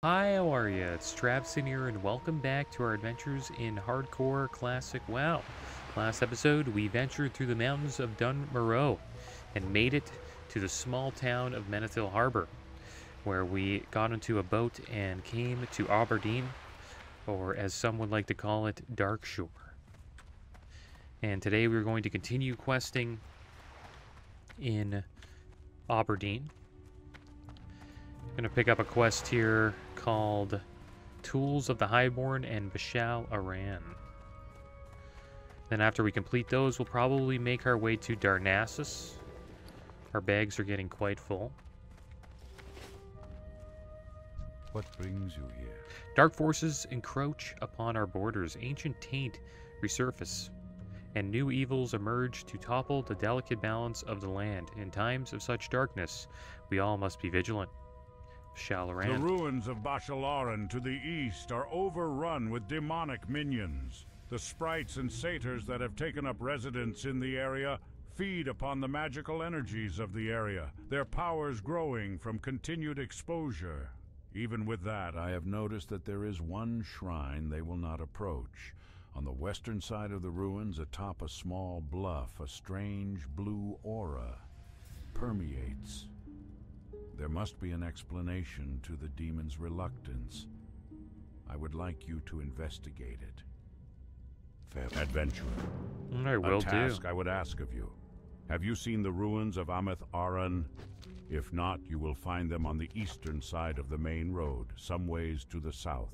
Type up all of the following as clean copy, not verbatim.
Hi, how are ya? It's Traviseen here, and welcome back to our adventures in Hardcore Classic WoW. Last episode, we ventured through the mountains of Dun Moreau and made it to the small town of Menethil Harbor, where we got into a boat and came to Aberdeen, or as some would like to call it, Darkshore. And today we're going to continue questing in Aberdeen. Gonna pick up a quest here called Tools of the Highborn and Bashal Aran. Then after we complete those, we'll probably make our way to Darnassus. Our bags are getting quite full. What brings you here? Dark forces encroach upon our borders. Ancient taint resurface, and new evils emerge to topple the delicate balance of the land. In times of such darkness, we all must be vigilant. Shalaran. The ruins of Bashalaran to the east are overrun with demonic minions. The sprites and satyrs that have taken up residence in the area feed upon the magical energies of the area, their powers growing from continued exposure. Even with that, I have noticed that there is one shrine they will not approach. On the western side of the ruins, atop a small bluff, a strange blue aura permeates. There must be an explanation to the demon's reluctance. I would like you to investigate it. Fair adventurer. I will do. A task I would ask of you. Have you seen the ruins of Ameth Aran? If not, you will find them on the eastern side of the main road, some ways to the south.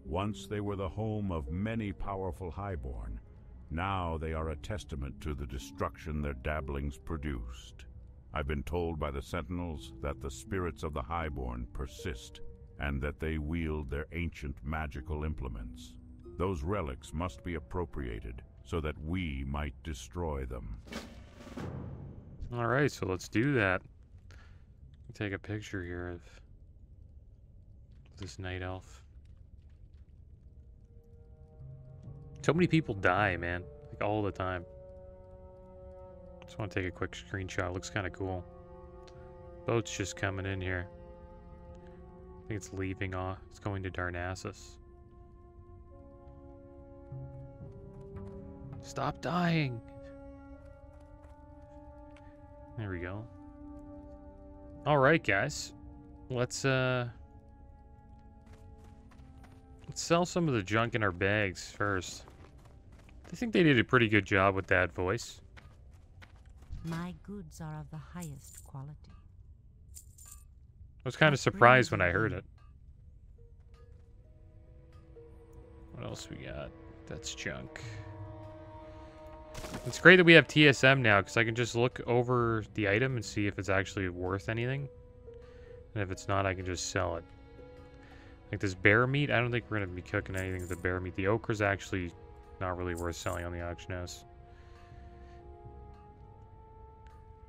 Once they were the home of many powerful highborn. Now they are a testament to the destruction their dabblings produced. I've been told by the Sentinels that the spirits of the Highborn persist, and that they wield their ancient magical implements. Those relics must be appropriated, so that we might destroy them. Alright, so let's do that. Take a picture here of this night elf. So many people die, man. Like, all the time. Just want to take a quick screenshot. It looks kind of cool. Boat's just coming in here. I think it's leaving off. It's going to Darnassus. Stop dying. There we go. All right, guys. Let's sell some of the junk in our bags first. I think they did a pretty good job with that voice. My goods are of the highest quality. I was kind of surprised when I heard it. What else we got? That's junk. It's great that we have TSM now, because I can just look over the item and see if it's actually worth anything. And if it's not, I can just sell it. Like this bear meat, I don't think we're going to be cooking anything with the bear meat. The okra's actually not really worth selling on the auction house.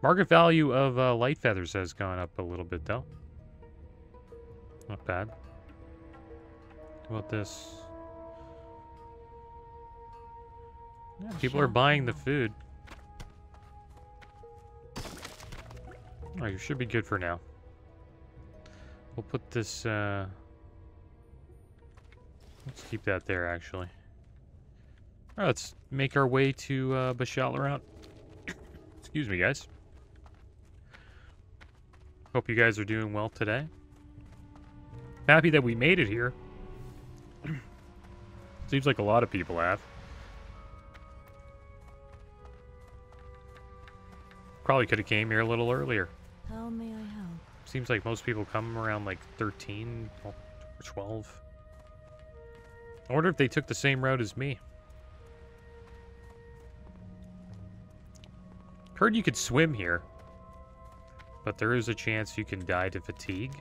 Market value of light feathers has gone up a little bit, though. Not bad. How about this? Yeah, people are buying the food. Oh, you should be good for now. We'll put this, let's keep that there, actually. All right, let's make our way to Bashalaran. Excuse me, guys. Hope you guys are doing well today. Happy that we made it here. Seems like a lot of people have. Probably could have came here a little earlier. How may I help? Seems like most people come around like 13 or 12. I wonder if they took the same route as me. Heard you could swim here. But there is a chance you can die to fatigue,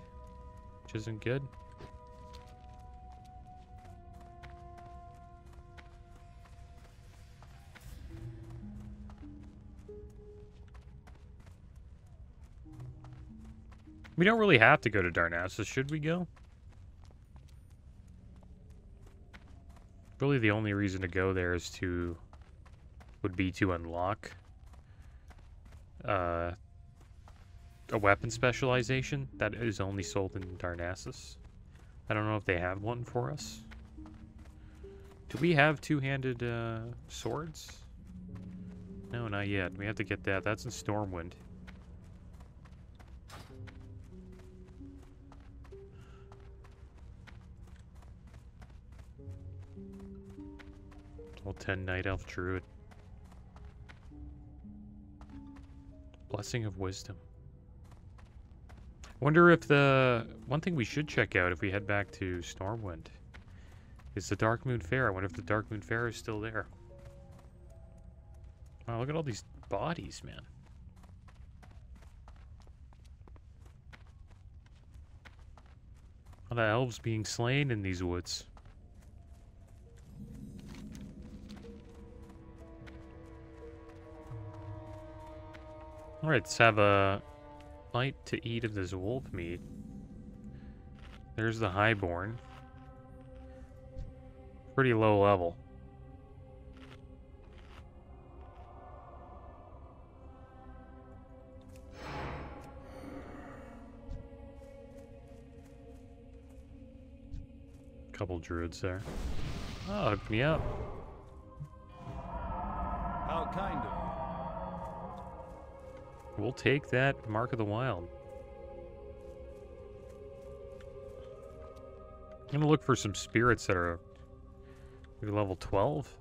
which isn't good. We don't really have to go to Darnassus, should we go? Really the only reason to go there is would be to unlock a weapon specialization that is only sold in Darnassus. I don't know if they have one for us. Do we have two-handed swords? No, not yet. We have to get that. That's in Stormwind. Level 10 Night Elf Druid. Blessing of Wisdom. Wonder if the... One thing we should check out if we head back to Stormwind is the Dark Moon Fair. I wonder if the Dark Moon Fair is still there. Wow, look at all these bodies, man. All the elves being slain in these woods. Alright, let's have a bite to eat of this wolf meat. There's the Highborn. Pretty low level. Couple druids there. Oh, hook me up. How kind of you. We'll take that Mark of the Wild. I'm gonna look for some spirits that are maybe level 12.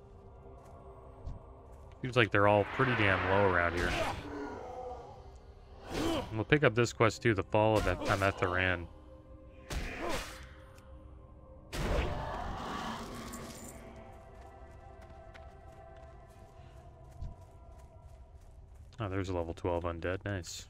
Seems like they're all pretty damn low around here. And we'll pick up this quest too, the Fall of Ametharan. Oh, there's a level 12 undead. Nice.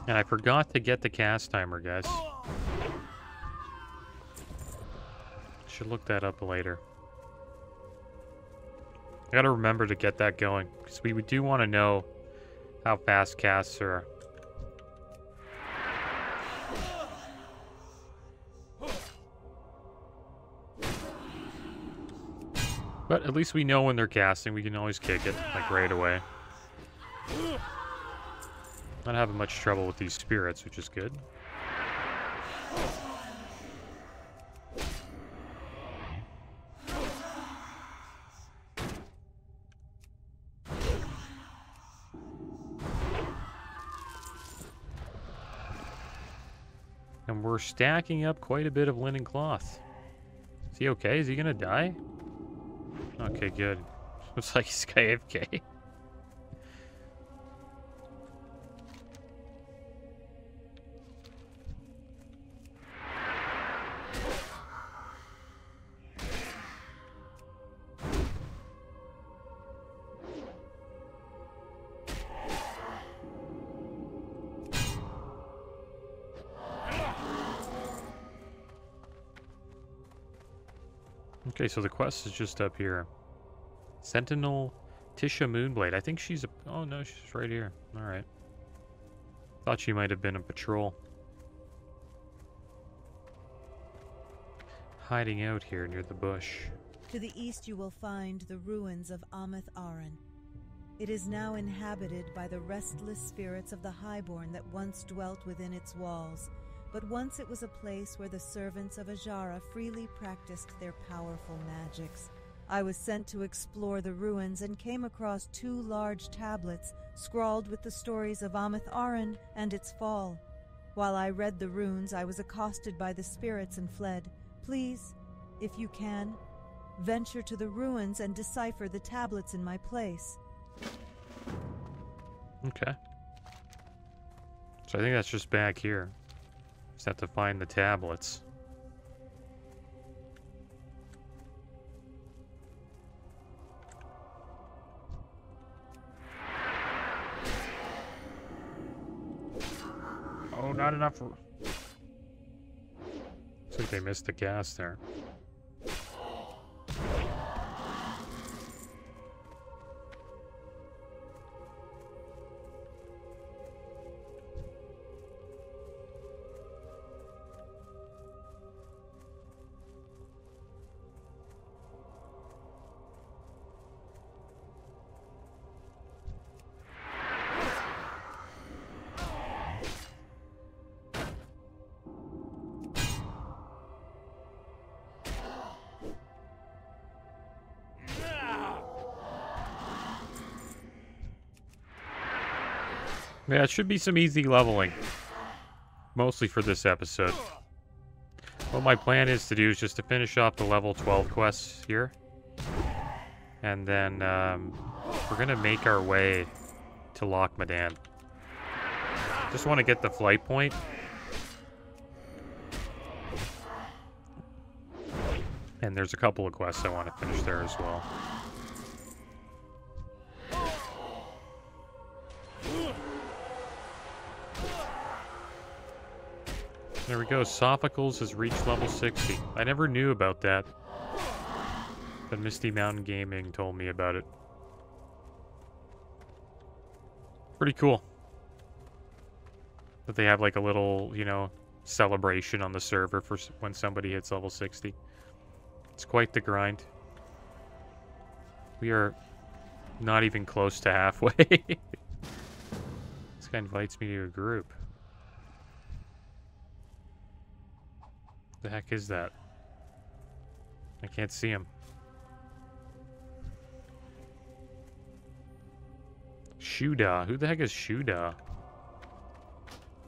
And I forgot to get the cast timer, guys. Should look that up later. I gotta remember to get that going, because we do want to know how fast casts are. But at least we know when they're casting. We can always kick it, like, right away. Not having much trouble with these spirits, which is good. And we're stacking up quite a bit of linen cloth. Is he okay? Is he gonna die? Okay, good. Looks like he's AFK. Okay, so the quest is just up here. Sentinel Tisha Moonblade. I think she's a... Oh, no, she's right here. Alright. Thought she might have been a patrol. Hiding out here near the bush. To the east you will find the ruins of Ameth Aran. It is now inhabited by the restless spirits of the Highborn that once dwelt within its walls. But once it was a place where the servants of Ajara freely practiced their powerful magics. I was sent to explore the ruins and came across 2 large tablets scrawled with the stories of Ameth Aran and its fall. While I read the runes, I was accosted by the spirits and fled. Please, if you can, venture to the ruins and decipher the tablets in my place. Okay. So I think that's just back here. Just have to find the tablets. Oh, not enough. Looks like they missed the gas there. Yeah, it should be some easy leveling. Mostly for this episode. What my plan is to do is just to finish off the level 12 quests here. And then we're going to make our way to Loch Madan. Just want to get the flight point. And there's a couple of quests I want to finish there as well. There we go. Sophocles has reached level 60. I never knew about that. But Misty Mountain Gaming told me about it. Pretty cool. That they have like a little, you know, celebration on the server for when somebody hits level 60. It's quite the grind. We are not even close to halfway. This guy invites me to a group. The heck is that? I can't see him. Shuda. Who the heck is Shuda?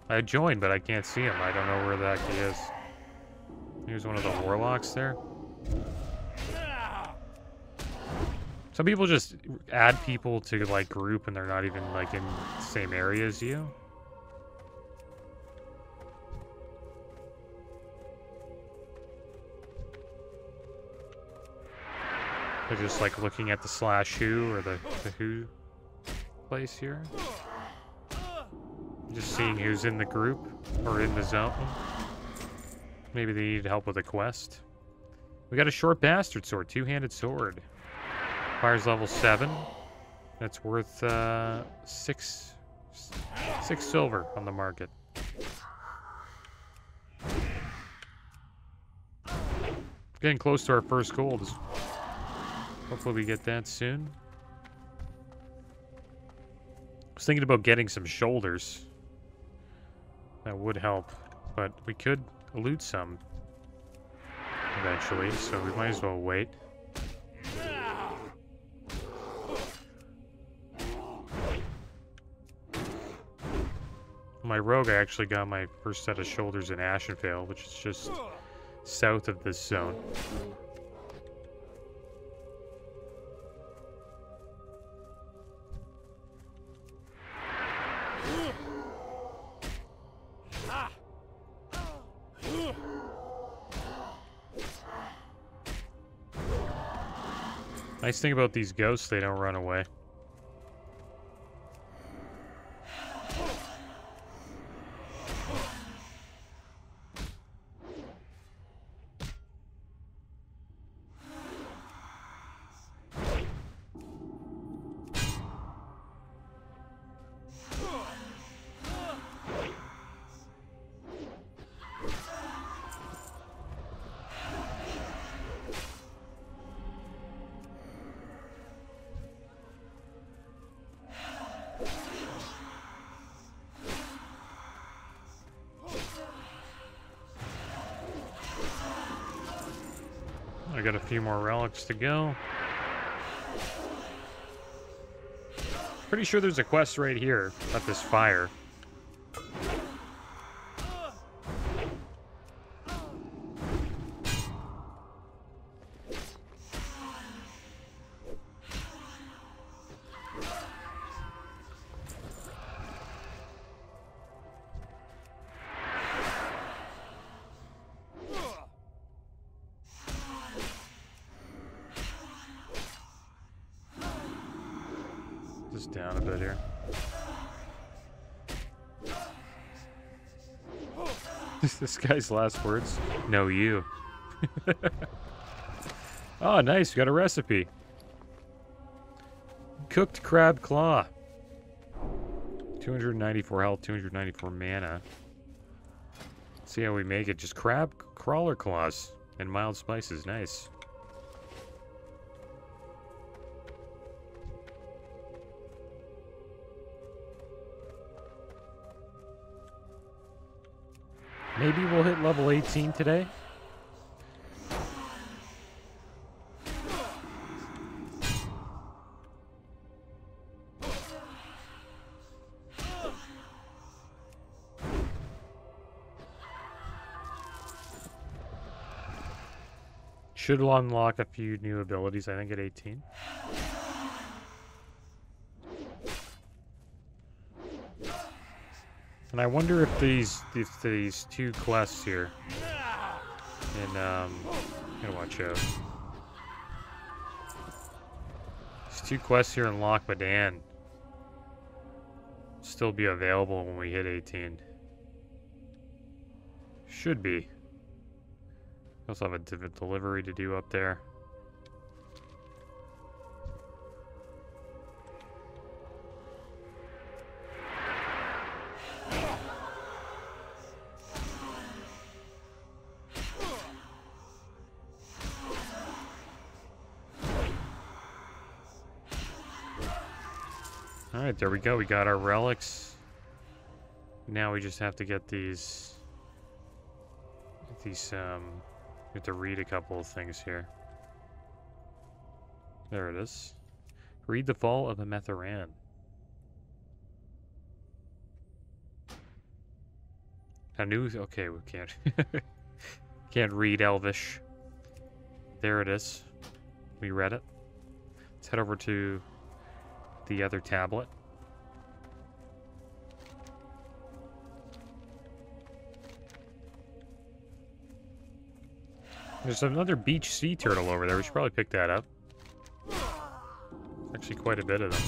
I joined, but I can't see him. I don't know where the heck he is. He was one of the warlocks there. Some people just add people to like group and they're not even like in the same area as you. They're just like looking at the /who or the who place here. Just seeing who's in the group or in the zone. Maybe they need help with a quest. We got a short bastard sword, two-handed sword. Fires level 7. That's worth 6 silver on the market. Getting close to our first gold. Hopefully we get that soon. I was thinking about getting some shoulders. That would help, but we could loot some eventually, so we might as well wait. My rogue, I actually got my first set of shoulders in Ashenvale, which is just south of this zone. Nice thing about these ghosts, they don't run away. I got a few more relics to go. Pretty sure there's a quest right here at this fire. Just down a bit here. This guy's last words? No, you. Oh, nice. We got a recipe. Cooked crab claw. 294 health, 294 mana. Let's see how we make it. Just crab crawler claws and mild spices. Nice. Maybe we'll hit level 18 today. Should unlock a few new abilities, I think, at 18. And I wonder if these two quests here, and gotta watch out. These two quests here in Loch Badan still be available when we hit 18. Should be. We also have a delivery to do up there. Alright, there we go. We got our relics. Now we just have to get these... we have to read a couple of things here. There it is. Read the Fall of Ametharan. A new... okay, we can't... can't read Elvish. There it is. We read it. Let's head over to the other tablet. There's another beach sea turtle over there. We should probably pick that up. Actually, quite a bit of them.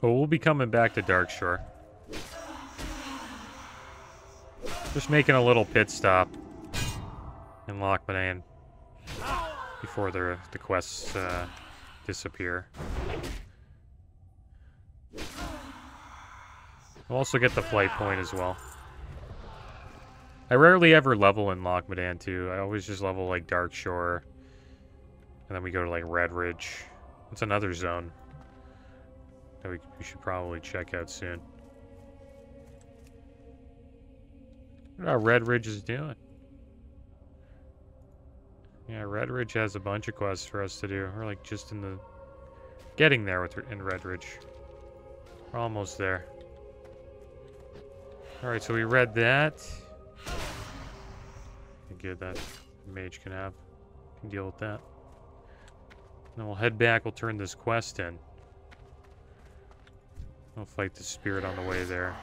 Well, we'll be coming back to Darkshore. Just making a little pit stop in Loch Badan before the quests disappear. We'll also get the flight point as well. I rarely ever level in Loch Badan too. I always just level like Darkshore, and then we go to like Red Ridge. It's another zone that we should probably check out soon. What how Red Ridge is doing. Yeah, Red Ridge has a bunch of quests for us to do. We're like just in the... getting there in Red Ridge. We're almost there. Alright, so we read that. Good, that mage can deal with that. Then we'll head back, we'll turn this quest in. We'll fight the spirit on the way there.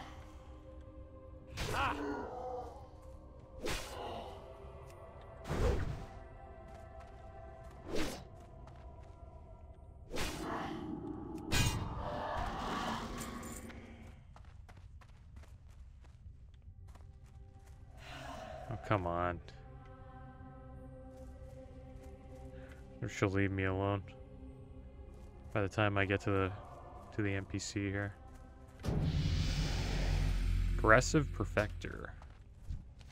Oh, come on. Or she'll leave me alone by the time I get to the NPC here. Aggressive Perfector.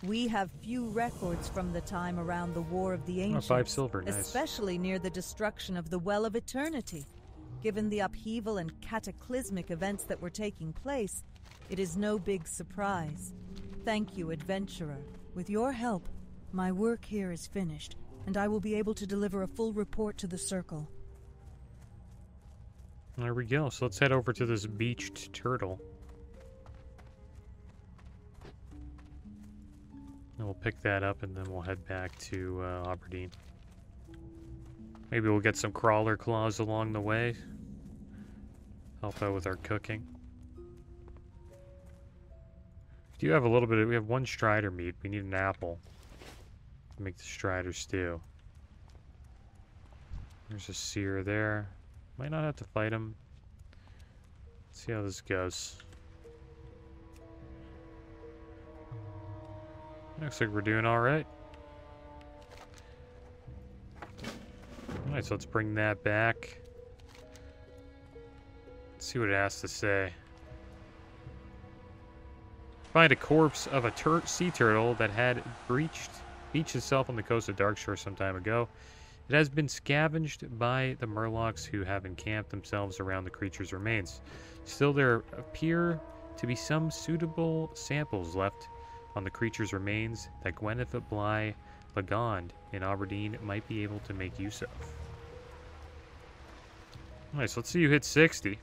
We have few records from the time around the War of the Ancients, 5 silver, nice. Especially near the destruction of the Well of Eternity. Given the upheaval and cataclysmic events that were taking place, it is no big surprise. Thank you, adventurer. With your help, my work here is finished, and I will be able to deliver a full report to the Circle. There we go. So let's head over to this beached turtle. And we'll pick that up, and then we'll head back to Aberdeen. Maybe we'll get some crawler claws along the way. Help out with our cooking. Do you have a little bit of... we have 1 strider meat. We need an apple to make the strider stew. There's a seer there. Might not have to fight him. Let's see how this goes. Looks like we're doing alright. Alright, so let's bring that back. Let's see what it has to say. Find a corpse of a sea turtle that had beached itself on the coast of Darkshore some time ago. It has been scavenged by the Murlocs who have encamped themselves around the creature's remains. Still, there appear to be some suitable samples left on the creature's remains that Gwyneth Bly Bagnon in Aberdeen might be able to make use of. Nice, let's see you hit 60.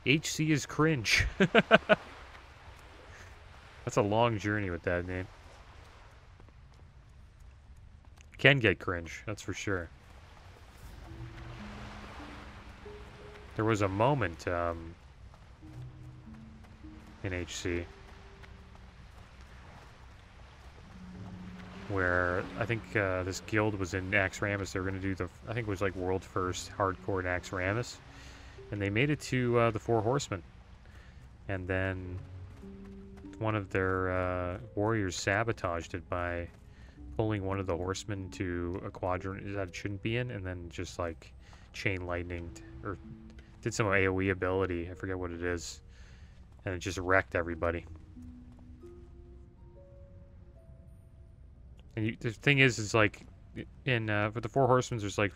HC is cringe. That's a long journey with that name. Can get cringe, that's for sure. There was a moment in HC where I think this guild was in Naxxramas. They were going to do the, I think it was like world first hardcore Naxxramas. And they made it to the Four Horsemen. And then one of their warriors sabotaged it by pulling one of the horsemen to a quadrant that it shouldn't be in, and then just like chain lightning or did some AoE ability. I forget what it is. And it just wrecked everybody. And the thing is like, in for the Four Horsemen, there's like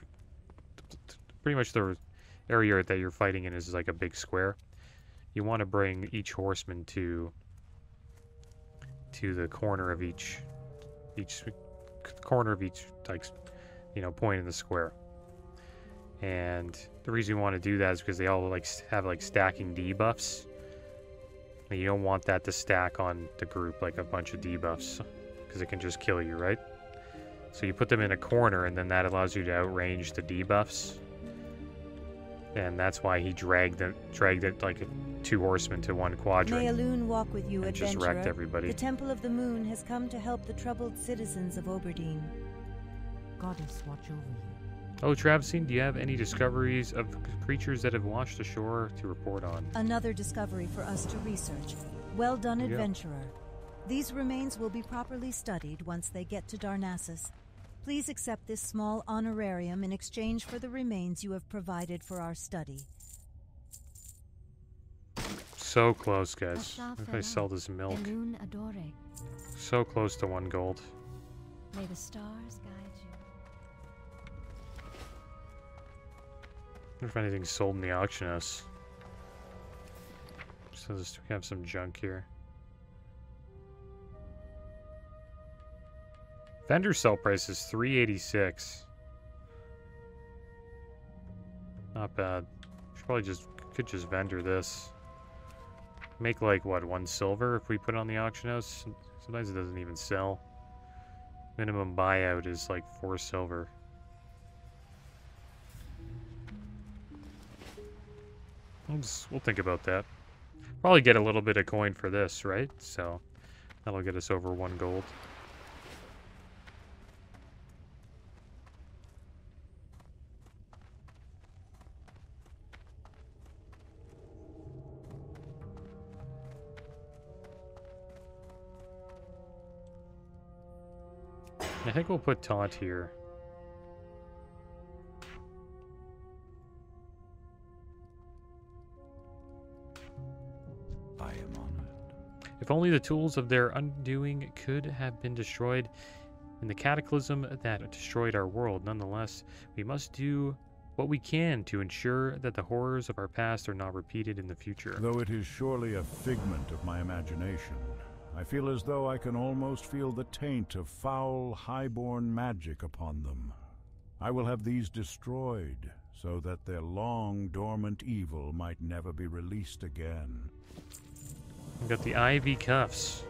pretty much the area that you're fighting in is like a big square. You want to bring each horseman to the corner of each corner of each, like, you know, point in the square. And the reason you want to do that is because they all like have like stacking debuffs. And you don't want that to stack on the group like a bunch of debuffs, because it can just kill you, right? So you put them in a corner, and then that allows you to outrange the debuffs. And that's why he dragged it like 2 horsemen to one quadrant. May Elune walk with you, and adventurer. just wrecked everybody. The Temple of the Moon has come to help the troubled citizens of Oberdeen. Goddess, watch over you. Oh, Traviseen, do you have any discoveries of creatures that have washed ashore to report on? Another discovery for us to research. Well done, Yeah. adventurer. These remains will be properly studied once they get to Darnassus. Please accept this small honorarium in exchange for the remains you have provided for our study. So close, guys. If I sell this milk. So close to 1 gold. May the stars guide you. I wonder if anything's sold in the auction house. So we have some junk here. Vendor sell price is 386. Not bad. Should probably could just vendor this. Make like what, 1 silver if we put it on the auction house? Sometimes it doesn't even sell. Minimum buyout is like 4 silver. We'll think about that. Probably get a little bit of coin for this, right? So that'll get us over 1 gold. I think we'll put taunt here. I am honored. If only the tools of their undoing could have been destroyed in the cataclysm that destroyed our world. Nonetheless, we must do what we can to ensure that the horrors of our past are not repeated in the future. Though it is surely a figment of my imagination, I feel as though I can almost feel the taint of foul, highborn magic upon them. I will have these destroyed, so that their long-dormant evil might never be released again. We got the Ivy Cuffs.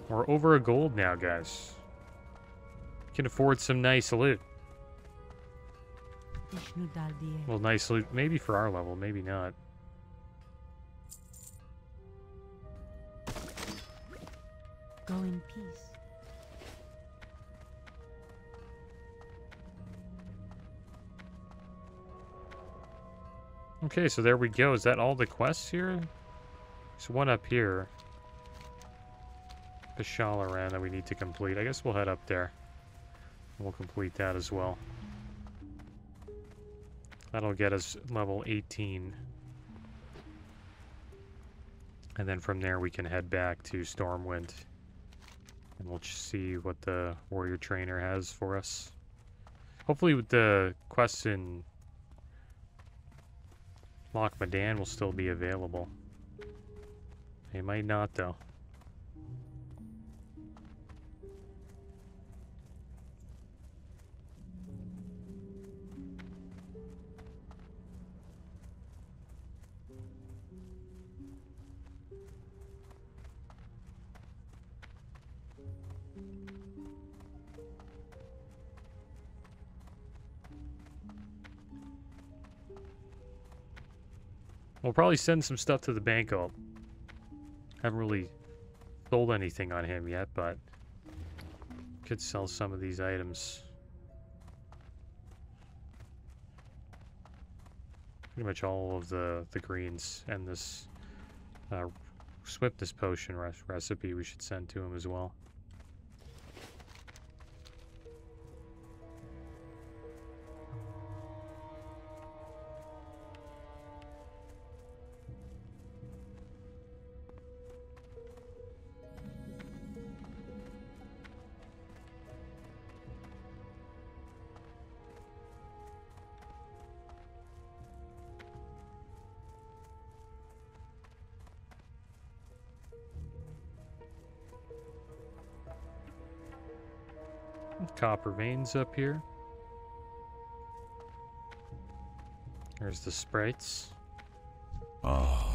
We're over 1 gold now, guys. Can afford some nice loot. Ishnu Daldier. Well, nice loot, maybe for our level, maybe not. Go in peace. Okay, so there we go. Is that all the quests here? There's one up here. The Shalaran that we need to complete. I guess we'll head up there. We'll complete that as well. That'll get us level 18. And then from there we can head back to Stormwind. And we'll just see what the warrior trainer has for us. Hopefully with the quests in Loch Madan will still be available. They might not though. We'll probably send some stuff to the bank. Haven't really sold anything on him yet, but could sell some of these items. Pretty much all of the greens and this swiftness potion recipe we should send to him as well. Copper veins up here. There's the sprites. Ah.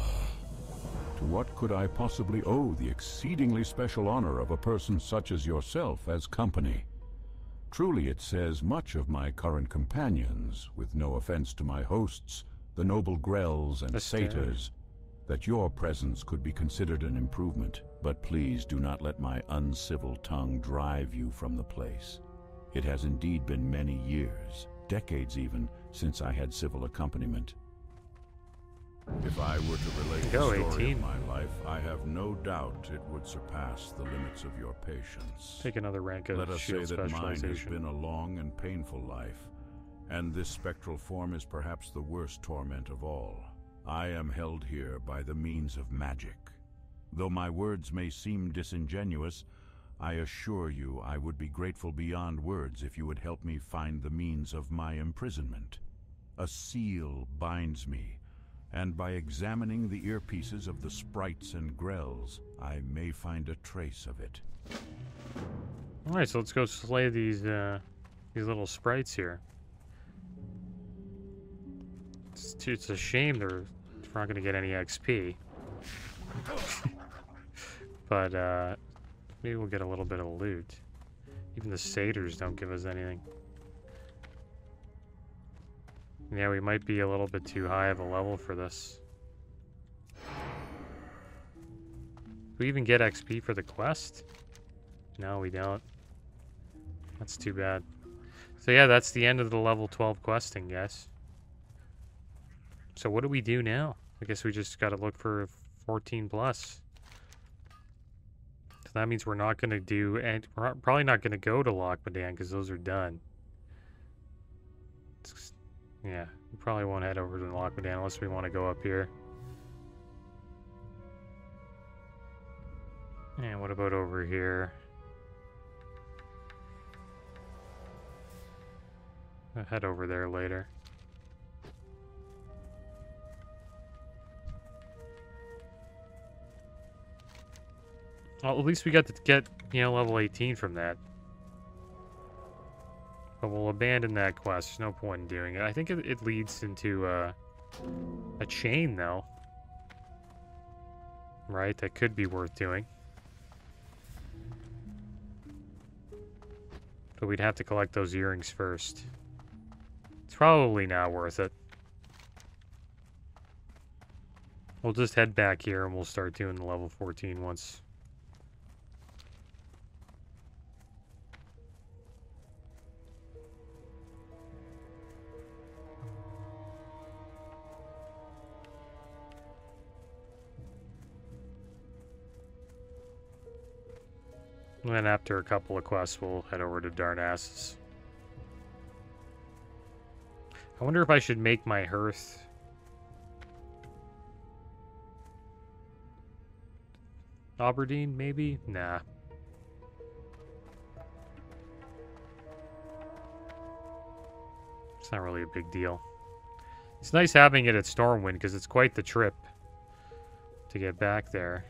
To what could I possibly owe the exceedingly special honor of a person such as yourself as company? Truly it says much of my current companions, with no offense to my hosts, the noble Grells and Satyrs, that your presence could be considered an improvement. But please do not let my uncivil tongue drive you from the place. It has indeed been many years, decades even, since I had civil accompaniment. If I were to relate the story 18. of my life, I have no doubt it would surpass the limits of your patience. Take another rank of Let us say shield that mine has specialization. been a long and painful life, and this spectral form is perhaps the worst torment of all. I am held here by the means of magic. Though my words may seem disingenuous, I assure you I would be grateful beyond words if you would help me find the means of my imprisonment. A seal binds me, and by examining the earpieces of the sprites and grells, I may find a trace of it. Alright, so let's go slay these little sprites here. It's a shame we're not going to get any XP. But, maybe we'll get a little bit of loot. Even the satyrs don't give us anything. Yeah, we might be a little bit too high of a level for this. Do we even get XP for the quest? No, we don't. That's too bad. So yeah, that's the end of the level 12 questing, guys. So what do we do now? I guess we just gotta look for 14 plus. So that means we're not going to do, and we're probably not going to go to Lochmadan because those are done. Yeah, we probably won't head over to Lochmadan unless we want to go up here. And what about over here? I'll head over there later. Well, at least we got to get, you know, level 18 from that. But we'll abandon that quest. There's no point in doing it. I think it leads into a chain, though. Right? That could be worth doing. But we'd have to collect those earrings first. It's probably not worth it. We'll just head back here and we'll start doing the level 14 once. And then after a couple of quests, we'll head over to Darnassus. I wonder if I should make my hearth Aberdeen, maybe? Nah. It's not really a big deal. It's nice having it at Stormwind because it's quite the trip to get back there.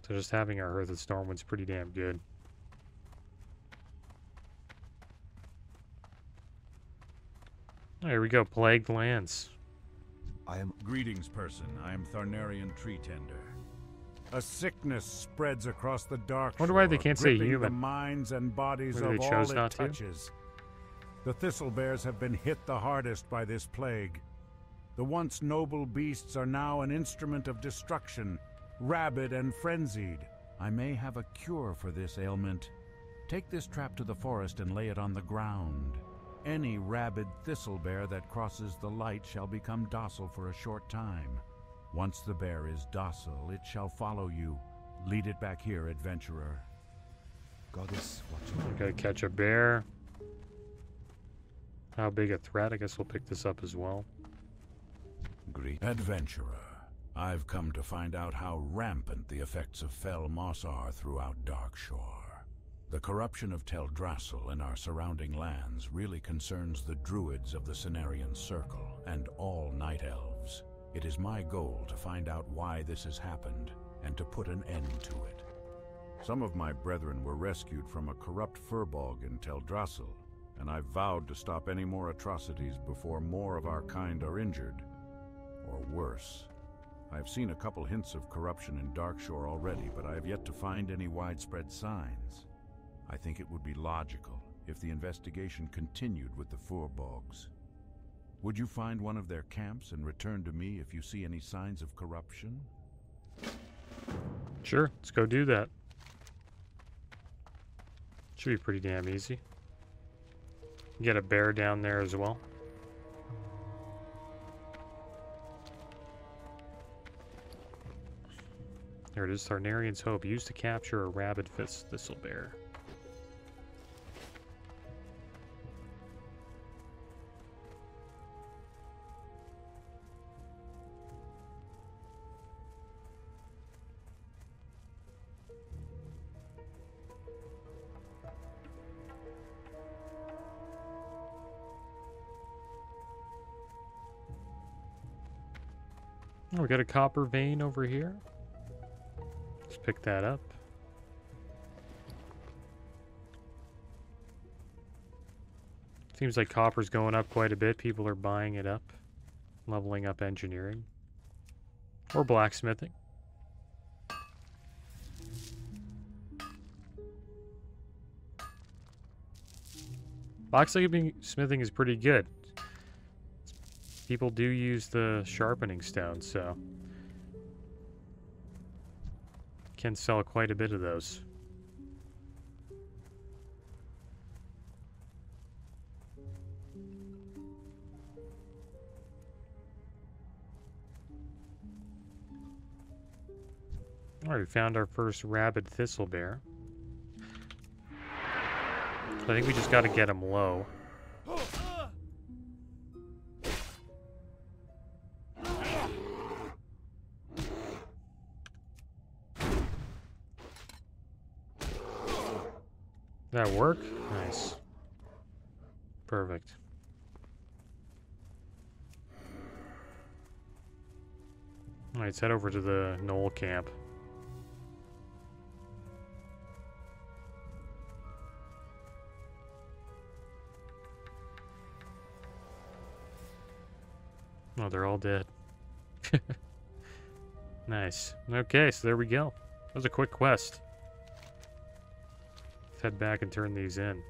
So just having our hearth at Stormwind's pretty damn good. There we go, Plagued Lands. Greetings, person. I am Tharnarian Tree Tender. A sickness spreads across the dark Wonder why they shore, can't say gripping human. the minds and bodies Maybe of they all chose it not to. touches. The thistlebears have been hit the hardest by this plague. The once noble beasts are now an instrument of destruction, rabid and frenzied. I may have a cure for this ailment. Take this trap to the forest and lay it on the ground. Any rabid thistlebear that crosses the light shall become docile for a short time. Once the bear is docile, it shall follow you. Lead it back here, adventurer. Goddess, watch. Gotta catch a bear. How big a threat? I guess we'll pick this up as well. Greet. Adventurer, I've come to find out how rampant the effects of fell moss are throughout Darkshore. The corruption of Teldrassil and our surrounding lands really concerns the druids of the Cenarian Circle and all night elves. It is my goal to find out why this has happened and to put an end to it. Some of my brethren were rescued from a corrupt furbog in Teldrassil, and I've vowed to stop any more atrocities before more of our kind are injured, or worse. I've seen a couple hints of corruption in Darkshore already, but I have yet to find any widespread signs. I think it would be logical if the investigation continued with the furbogs. Would you find one of their camps and return to me if you see any signs of corruption? Sure, let's go do that. Should be pretty damn easy. Get a bear down there as well. There it is, Tharnarian's Hope. Used to capture a rabid thistlebear. Oh, we got a copper vein over here. Let's pick that up. Seems like copper's going up quite a bit. People are buying it up, leveling up engineering or blacksmithing. Blacksmithing is pretty good. People do use the sharpening stone, so can sell quite a bit of those. Alright, we found our first rabid thistlebear. I think we just got to get him low. That work? Nice. Perfect. Alright, let's head over to the Knoll camp. Oh, they're all dead. Nice. Okay, so there we go. That was a quick quest. Head back and turn these in.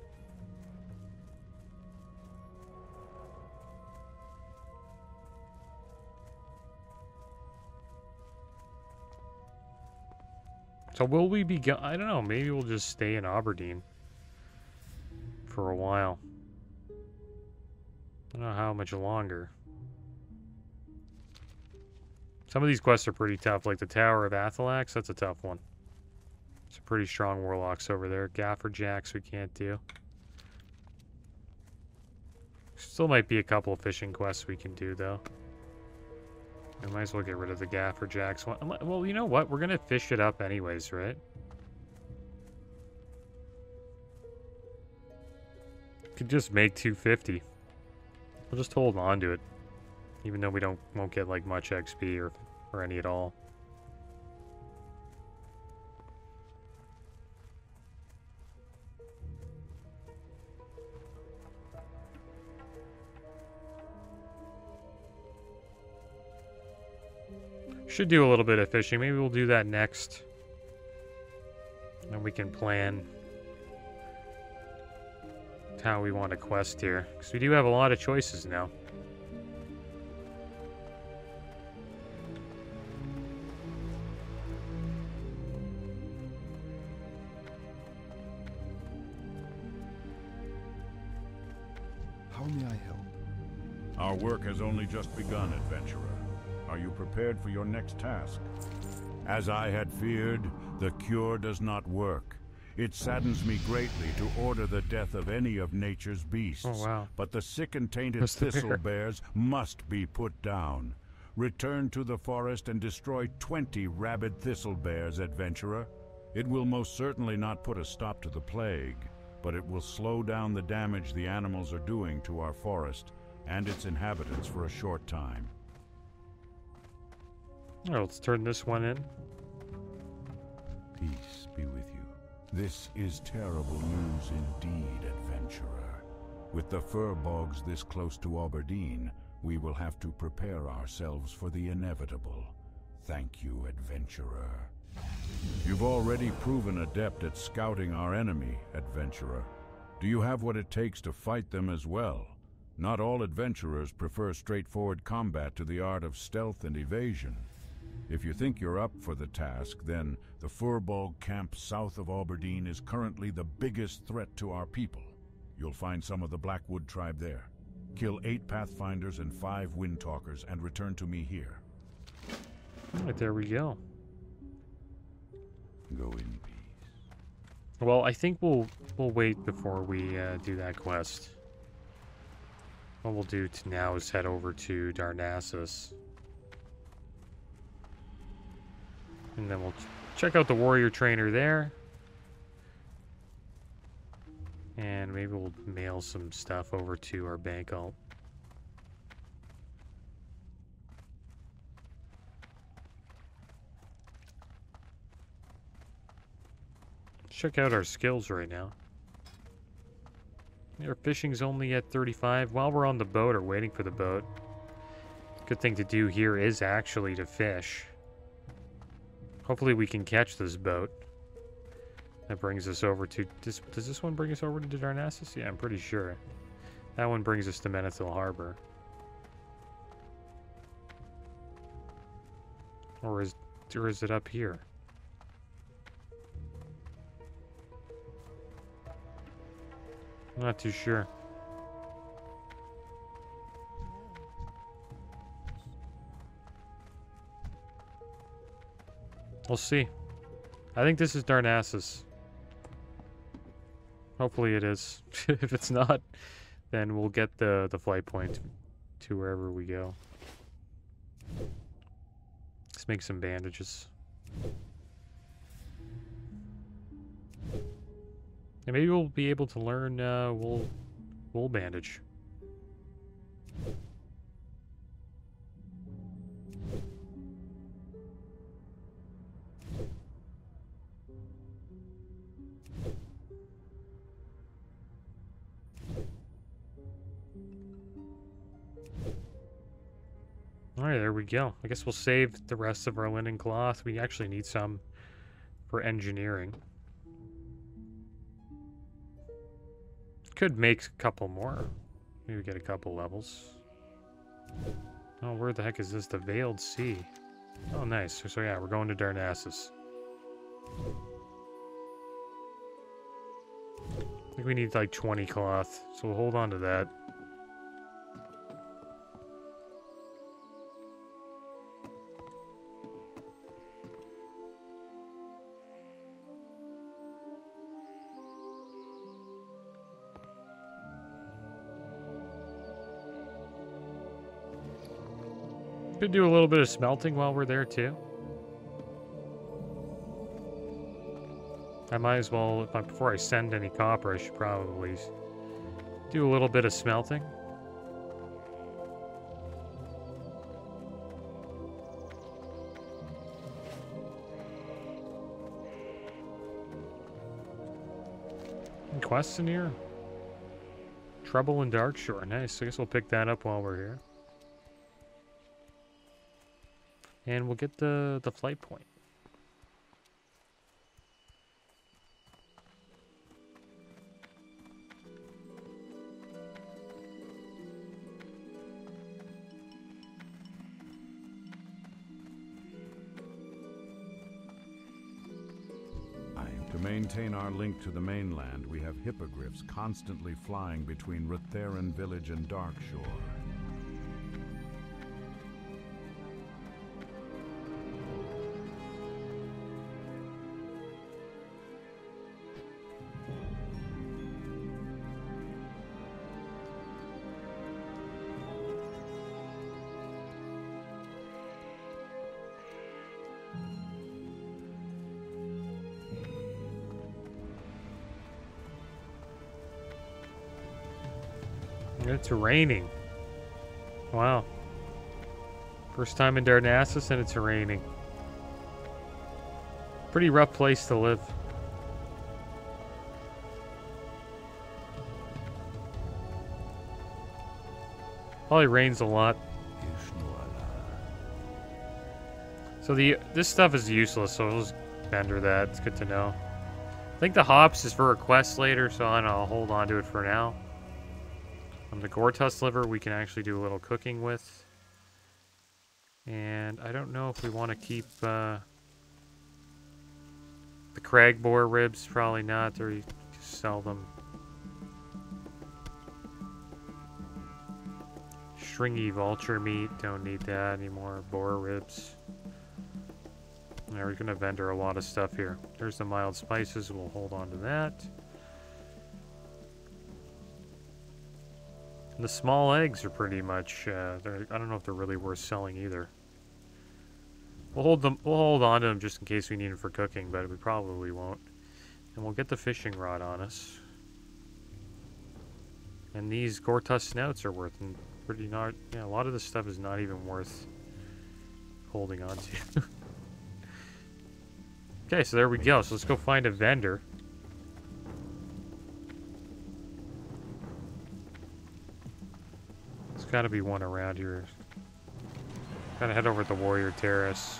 So will we be I don't know, maybe we'll just stay in Aberdeen for a while. I don't know how much longer. Some of these quests are pretty tough, like the Tower of Athalax, that's a tough one. Some pretty strong warlocks over there. Gaffer Jacks we can't do. Still might be a couple of fishing quests we can do, though. I might as well get rid of the Gaffer Jacks one. Well, you know what? We're going to fish it up anyways, right? Could just make 250. We'll just hold on to it. Even though we won't get like much XP or any at all. Should do a little bit of fishing. Maybe we'll do that next. And we can plan how we want to quest here. Because we do have a lot of choices now. How may I help? Our work has only just begun, adventurer. Are you prepared for your next task? As I had feared, the cure does not work. It saddens me greatly to order the death of any of nature's beasts. Oh, wow. But the sick and tainted That's the thistle bear. bears must be put down. Return to the forest and destroy 20 rabid thistle bears, adventurer. It will most certainly not put a stop to the plague, but it will slow down the damage the animals are doing to our forest and its inhabitants for a short time. Oh, let's turn this one in. Peace be with you. This is terrible news indeed, adventurer. With the fur bogs this close to Aberdeen, we will have to prepare ourselves for the inevitable. Thank you, adventurer. You've already proven adept at scouting our enemy, adventurer. Do you have what it takes to fight them as well? Not all adventurers prefer straightforward combat to the art of stealth and evasion. If you think you're up for the task, then the Furbog camp south of Aberdeen is currently the biggest threat to our people. You'll find some of the Blackwood tribe there. Kill 8 Pathfinders and 5 Windtalkers and return to me here. Right, there we go. Go in peace. Well, I think we'll wait before we do that quest. What we'll do now is head over to Darnassus. And then we'll check out the warrior trainer there. And maybe we'll mail some stuff over to our bank alt. Check out our skills right now. Our fishing's only at 35. While we're on the boat or waiting for the boat, good thing to do here is actually to fish. Hopefully we can catch this boat. That brings us over to... Does this one bring us over to Darnassus? Yeah, I'm pretty sure. That one brings us to Menethil Harbor. Or is it up here? I'm not too sure. We'll see. I think this is Darnassus. Hopefully it is. If it's not, then we'll get the flight point to wherever we go. Let's make some bandages. And maybe we'll be able to learn wool bandage. Alright, there we go. I guess we'll save the rest of our linen cloth. We actually need some for engineering. Could make a couple more. Maybe get a couple levels. Oh, where the heck is this? The Veiled Sea. Oh, nice. So yeah, we're going to Darnassus. I think we need like 20 cloth, so we'll hold on to that. Could do a little bit of smelting while we're there too. I might as well, before I send any copper, I should probably do a little bit of smelting. Any quests in here? Trouble in Darkshore. Nice. I guess we'll pick that up while we're here. And we'll get the flight point. To maintain our link to the mainland, we have hippogriffs constantly flying between Rutheran Village and Darkshore. It's raining. Wow. First time in Darnassus and it's raining. Pretty rough place to live. Probably rains a lot. So this stuff is useless, so we'll just vendor that. It's good to know. I think the hops is for a quest later, so I'll hold on to it for now. The Gortusk liver we can actually do a little cooking with. And I don't know if we want to keep the Cragboar ribs. Probably not, or you just sell them. Stringy vulture meat, don't need that anymore. Boar ribs. Now we're going to vendor a lot of stuff here. There's the mild spices, we'll hold on to that. The small eggs are pretty much, I don't know if they're really worth selling either. We'll hold on to them just in case we need them for cooking, but we probably won't. And we'll get the fishing rod on us. And these Gortusk snouts are worth pretty not, yeah, a lot of this stuff is not even worth holding on to. Okay, so there we go. So let's go find a vendor. Gotta be one around here. Gotta head over to the Warrior Terrace.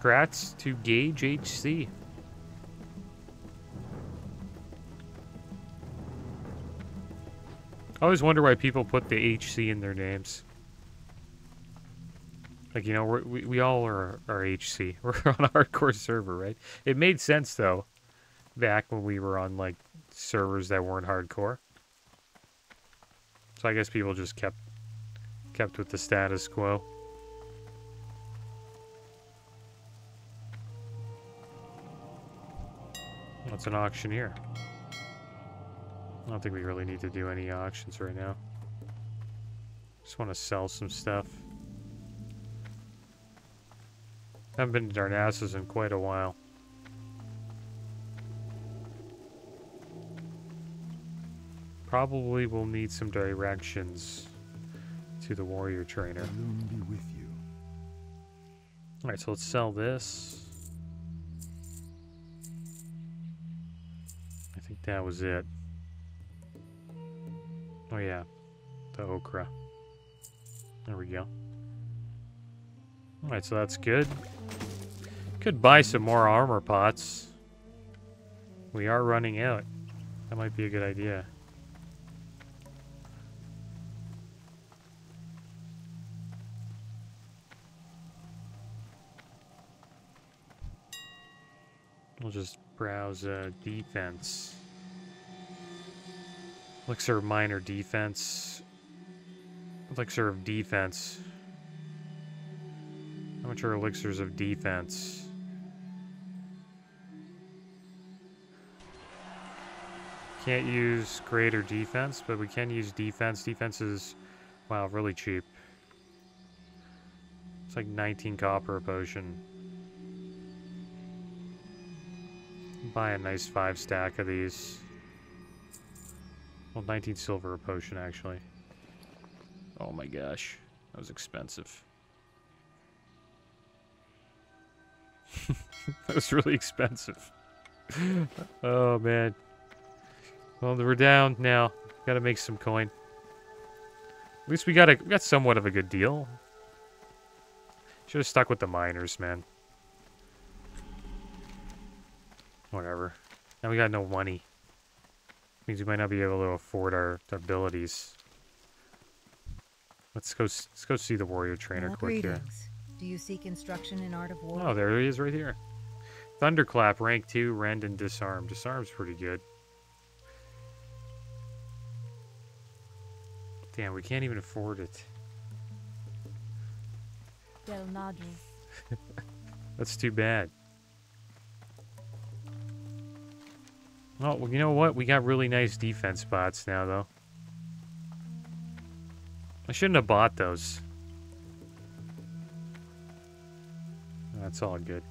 Grats to Gauge HC. I always wonder why people put the HC in their names. Like, you know, we all are HC. We're on a hardcore server, right? It made sense, though, back when we were on, like, servers that weren't hardcore. So I guess people just kept with the status quo. What's an auctioneer? I don't think we really need to do any auctions right now. Just want to sell some stuff. Haven't been to Darnassus in quite a while. Probably will need some directions to the warrior trainer. Be with you. Alright, so let's sell this. I think that was it. Oh yeah, the okra. There we go. Alright, so that's good. Could buy some more armor pots. We are running out. That might be a good idea. We'll just browse defense. Elixir of minor defense. Elixir of defense. How much are elixirs of defense? Can't use greater defense, but we can use defense. Defense is, wow, really cheap. It's like 19 copper a potion. Buy a nice 5 stack of these. Well, 19 silver a potion, actually. Oh my gosh. That was expensive. That was really expensive. Oh, man. Well, we're down now. Gotta make some coin. At least we got somewhat of a good deal. Should have stuck with the miners, man. Whatever. Now we got no money. Means we might not be able to afford our abilities. Let's go see the warrior trainer quick here. Do you seek instruction in Art of War? Oh, there he is right here. Thunderclap, rank 2, rend and disarm. Disarm's pretty good. Damn, we can't even afford it. Del Nadro. That's too bad. Oh, well, you know what? We got really nice defense bots now, though. I shouldn't have bought those. That's all good.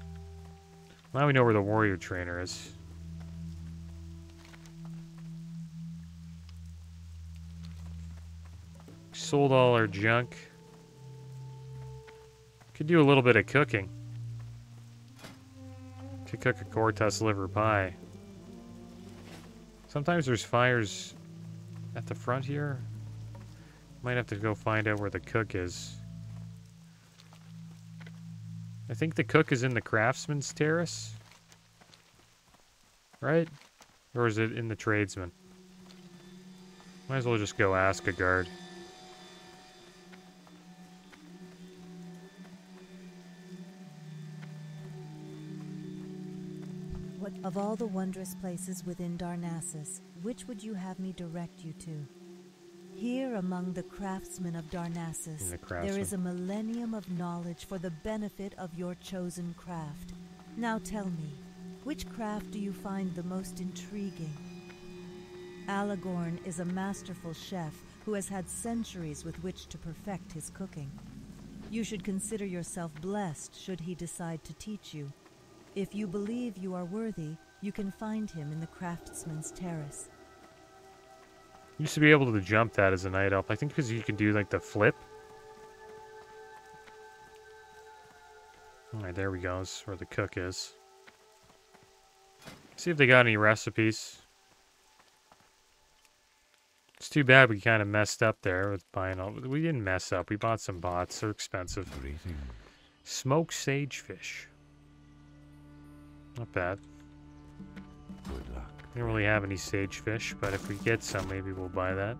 Now we know where the warrior trainer is. Sold all our junk. Could do a little bit of cooking. Could cook a Cortus liver pie. Sometimes there's fires at the front here. Might have to go find out where the cook is. I think the cook is in the craftsman's terrace. Right? Or is it in the tradesman? Might as well just go ask a guard. Of all the wondrous places within Darnassus, which would you have me direct you to? Here among the craftsmen of Darnassus, there is a millennium of knowledge for the benefit of your chosen craft. Now tell me, which craft do you find the most intriguing? Alagorn is a masterful chef who has had centuries with which to perfect his cooking. You should consider yourself blessed should he decide to teach you. If you believe you are worthy, you can find him in the craftsman's terrace. Used to be able to jump that as a night elf. I think because you can do like the flip. Alright, there we go. This is where the cook is. See if they got any recipes. It's too bad we kind of messed up there with buying all. We didn't mess up. We bought some bots. They're expensive. Smoked sagefish. Not bad. Good luck. We don't really have any sagefish, but if we get some, maybe we'll buy that.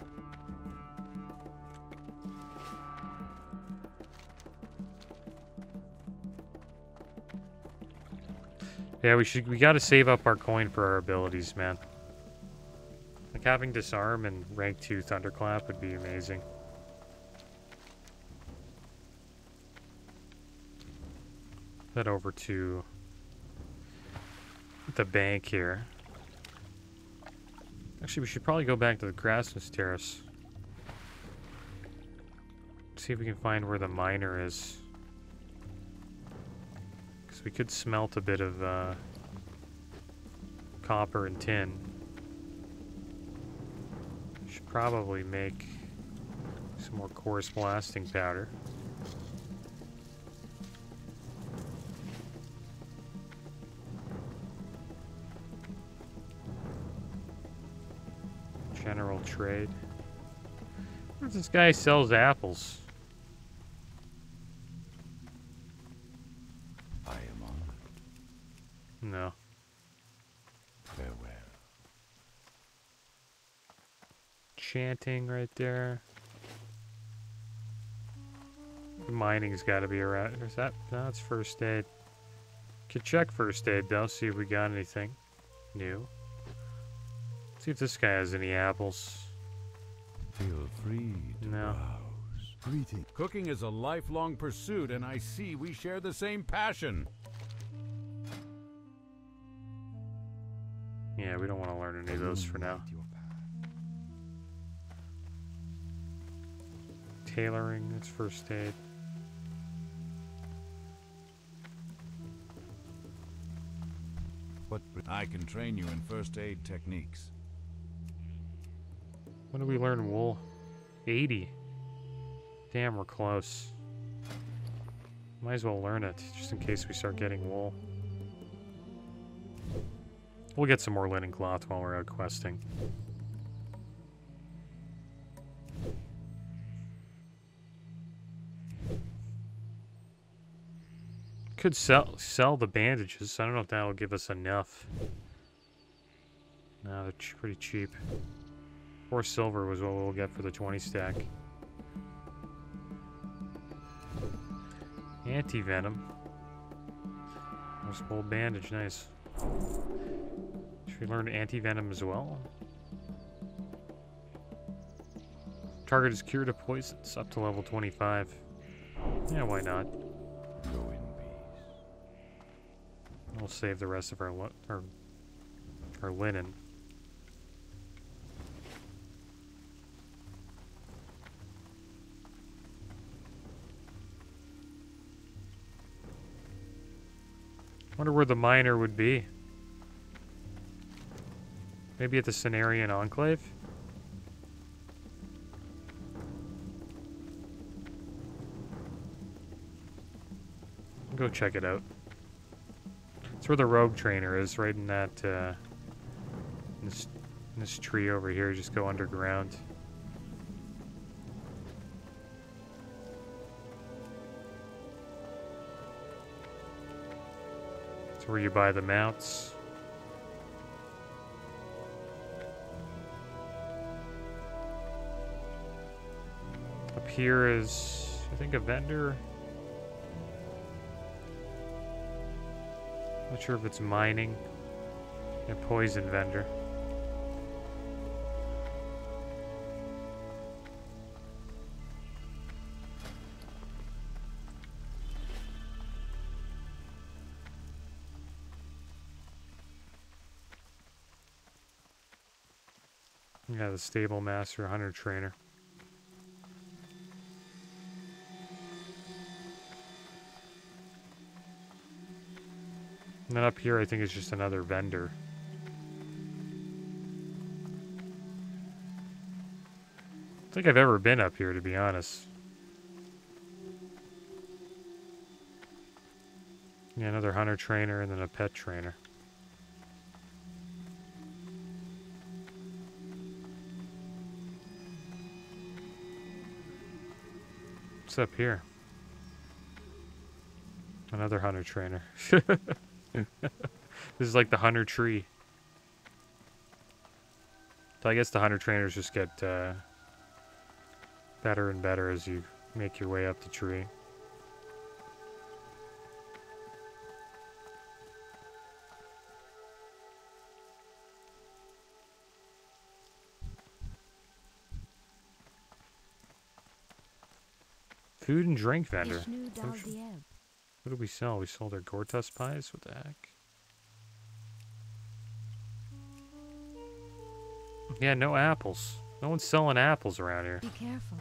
Yeah, we gotta save up our coin for our abilities, man. Like having disarm and rank 2 thunderclap would be amazing. Head over to the bank here. Actually, we should probably go back to the Crassus Terrace. See if we can find where the miner is. Because we could smelt a bit of copper and tin. Should probably make some more coarse blasting powder. General trade. What if this guy sells apples? I am honored. No. Farewell. Chanting right there. Mining's got to be around. Is that? No, it's first aid. Could check first aid though. See if we got anything new. See if this guy has any apples. Feel free to No. browse. Greeting. Cooking is a lifelong pursuit, and I see we share the same passion. Yeah, we don't want to learn any of those for now. Illuminate your path. Tailoring, that's first aid. What I can train you in first aid techniques. When do we learn wool? 80. Damn, we're close. Might as well learn it, just in case we start getting wool. We'll get some more linen cloth while we're out questing. Could sell the bandages. I don't know if that'll give us enough. No, they're pretty cheap. 4 silver was what we'll get for the 20 stack. Anti-venom. Multiple bandage, nice. Should we learn anti-venom as well? Target is cured of poisons up to level 25. Yeah, why not? Go in peace. We'll save the rest of our linen. Wonder where the miner would be. Maybe at the Cenarian Enclave? Go check it out. It's where the rogue trainer is, right in that, in this tree over here. Just go underground. It's where you buy the mounts. Up here is, I think, a vendor. Not sure if it's mining. A poison vendor. Yeah, the stable master, hunter trainer. And then up here, I think it's just another vendor. I don't think I've ever been up here, to be honest. Yeah, another hunter trainer and then a pet trainer. What's up here? Another hunter trainer. This is like the hunter tree. So I guess the hunter trainers just get better and better as you make your way up the tree. Food and drink vendor. What did we sell? We sold our Gortus pies? What the heck? Yeah, no apples. No one's selling apples around here. Be careful.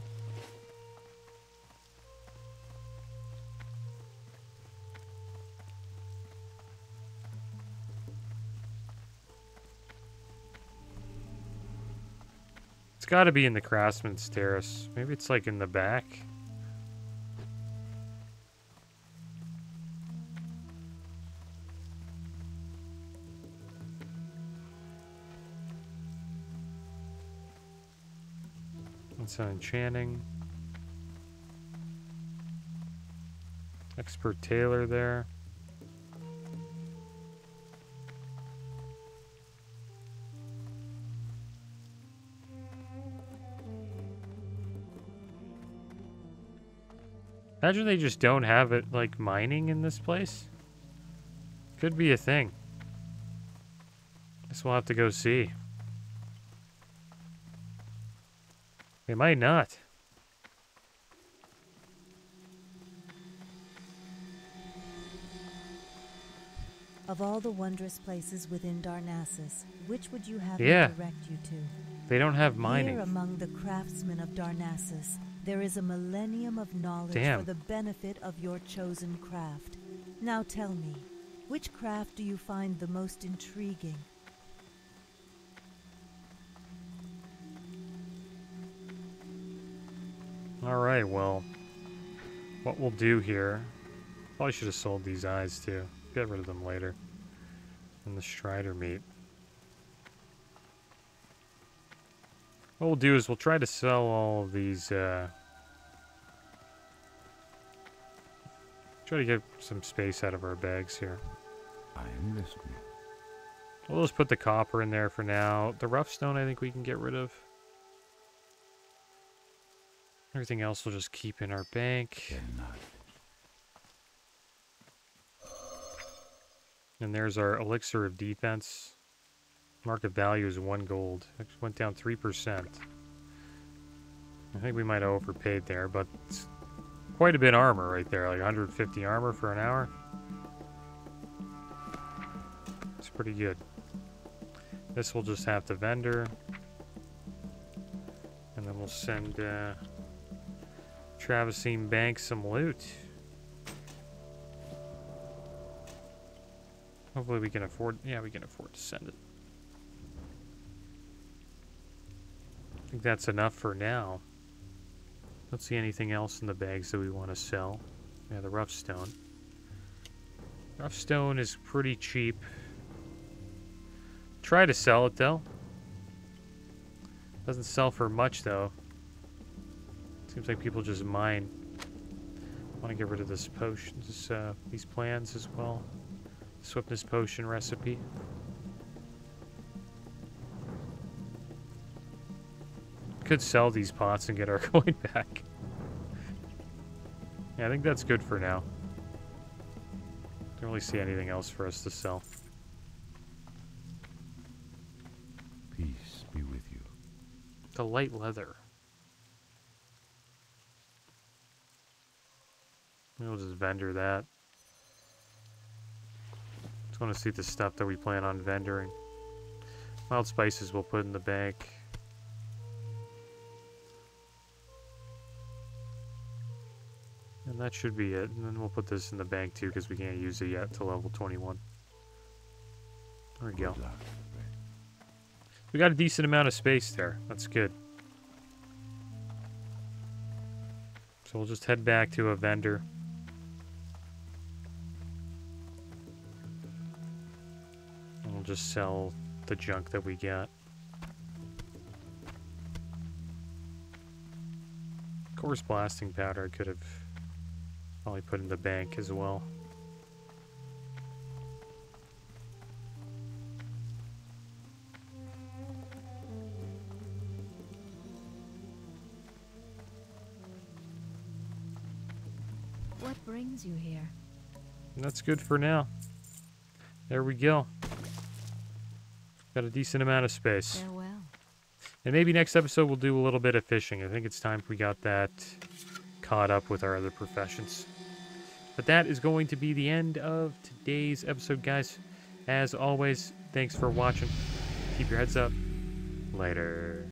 It's got to be in the Craftsman's Terrace. Maybe it's like in the back. It's enchanting. Expert tailor there. Imagine they just don't have it like mining in this place. Could be a thing. Guess we'll have to go see. They might not. Of all the wondrous places within Darnassus, which would you have me direct you to? They don't have mining. Here among the craftsmen of Darnassus, there is a millennium of knowledge for the benefit of your chosen craft. Now tell me, which craft do you find the most intriguing? Alright, well, what we'll do here, probably should have sold these eyes too. Get rid of them later. And the Strider meat. What we'll do is we'll try to sell all of these Try to get some space out of our bags here. I am listening. We'll just put the copper in there for now. The rough stone I think we can get rid of. Everything else we'll just keep in our bank. And there's our elixir of defense. Market value is 1 gold. It went down 3%. I think we might have overpaid there, but it's quite a bit of armor right there. Like 150 armor for an hour. It's pretty good. This will just have to vendor. And then we'll send Traviseen Bank some loot. Hopefully we can afford... Yeah, we can afford to send it. I think that's enough for now. Don't see anything else in the bags that we want to sell. Yeah, the rough stone. Rough stone is pretty cheap. Try to sell it though. Doesn't sell for much though. Seems like people just mine. Want to get rid of this potion, these plans as well. Swiftness potion recipe. Could sell these pots and get our coin back. Yeah, I think that's good for now. Don't really see anything else for us to sell. Peace be with you. The light leather. We'll just vendor that. Just want to see the stuff that we plan on vendoring. Wild spices we'll put in the bank. And that should be it. And then we'll put this in the bank too because we can't use it yet till level 21. There we go. We got a decent amount of space there. That's good. So we'll just head back to a vendor. And we'll just sell the junk that we got. Coarse blasting powder I could have probably put in the bank as well. What brings you here? And that's good for now. There we go. Got a decent amount of space. Farewell. And maybe next episode we'll do a little bit of fishing. I think it's time we got that caught up with our other professions. But that is going to be the end of today's episode, guys. As always, thanks for watching. Keep your heads up. Later.